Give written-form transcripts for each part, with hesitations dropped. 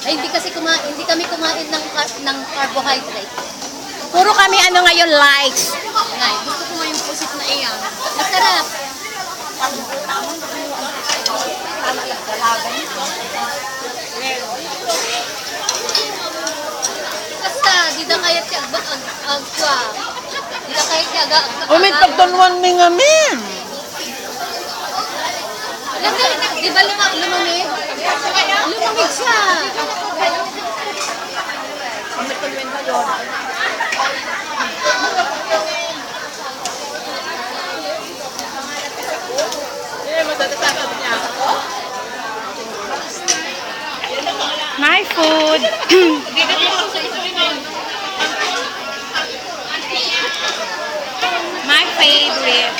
Ay, hindi kami kumain ng carbohydrate. Puro kami ano ngayon, lights. Ngay, gusto ko nga yung pusit na iyan. Masarap. Basta, di na kaya siya agwa. Di na kaya siya Umit pagtunwan mi nga min. Di ba lumamig? Lumamig siya. My food. My favorite.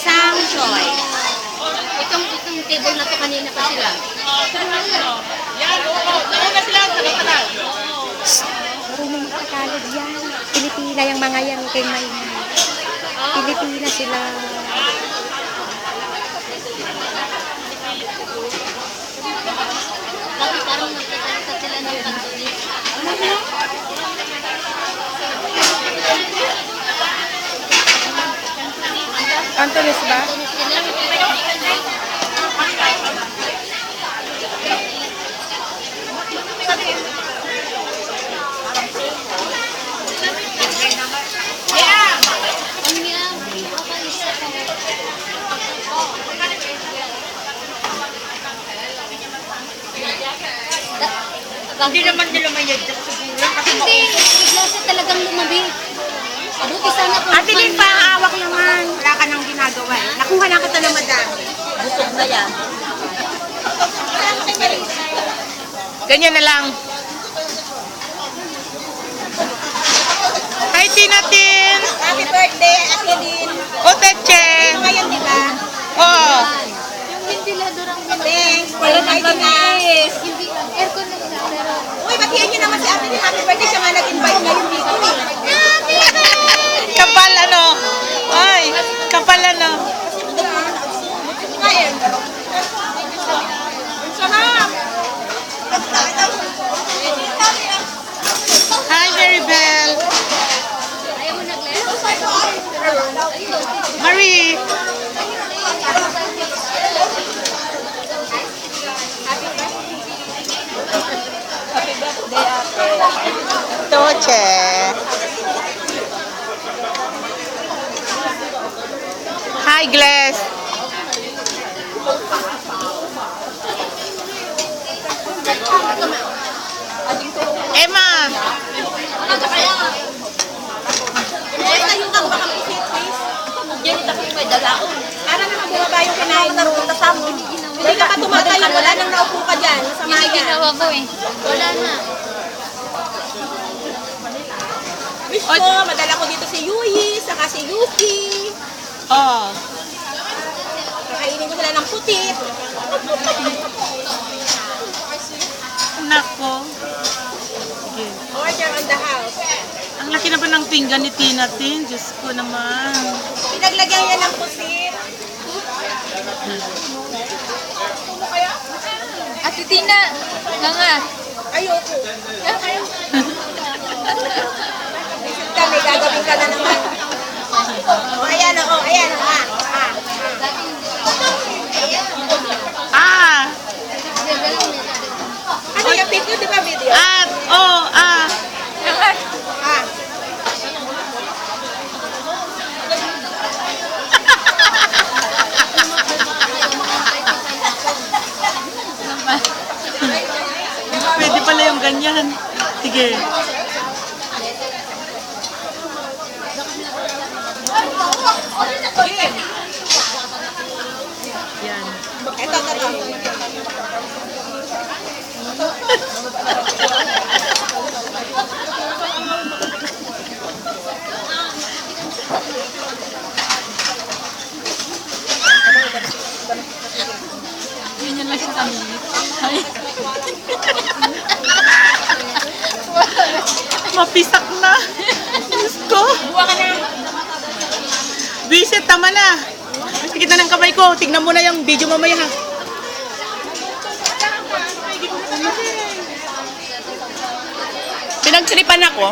Samchoy. Itong table na to kanina pa sila. Marunong makakalog yan. Pilipina yung mga yan kay may Pilipina sila. Kasi parang nagkakalitan sila ng pagtulis. Antonis ba? Hindi naman nila mayad sa siguro. Hindi, bigla siya talagang lumabing. Buti sana kung Ate Lynn, pahawak naman. Wala ka nang ginagawa eh. Nakuha na kita ng madami. busog na yan. Ganyan na lang. Hi, Tinatin! Happy birthday, Ate Lynn. O, Teche! Ngayon, di ba? Oo. Yung ventilador ang Thanks. Wala na itinas. hindi, aircon lang siya, pero Uy, batiin niyo naman si Ate Lynn. Happy birthday. Siya nga nag-invite ngayong dito. Kapal ano? Ay, kapal ano? Kain. Sarap. Hi, Maribel! ayaw mo nag-less? Marie! Toche! Hi, Glass! Emma! Tayo ka baka pisit, please. Yan, ito may dala ko. Para naman bumaba yung kinain mo. Hindi ka pa tumatayo. Wala nang naupo ka dyan. Masama Hindi yan. ginawa ko eh. Wala na. Wish ko, madala ko dito si Yui, saka si Yuki. Oh, Kakainin ko sila ng putit. nako. Sige. Order on the house. Ang laki na ba ng pinggan ni Tinatin? Diyos ko naman. Pinaglagyan niya ng pusit. Ate Tina, nga. Ayoko. Visit ka, may gagawin ka na naman. O, ayan o, ayan o. Ah! Ano yung video, di ba video? Ah! Oh! Ah! Ah. Pwede pala yung ganyan. Sige. Yan. Ito. Ganyan lang siya kami. Mapisak na. Diyos ko. Buwa ka na. Visit, tama na. Sikit na ng kamay ko. Tignan mo na yung video mamaya ha. Pinagtripan ako.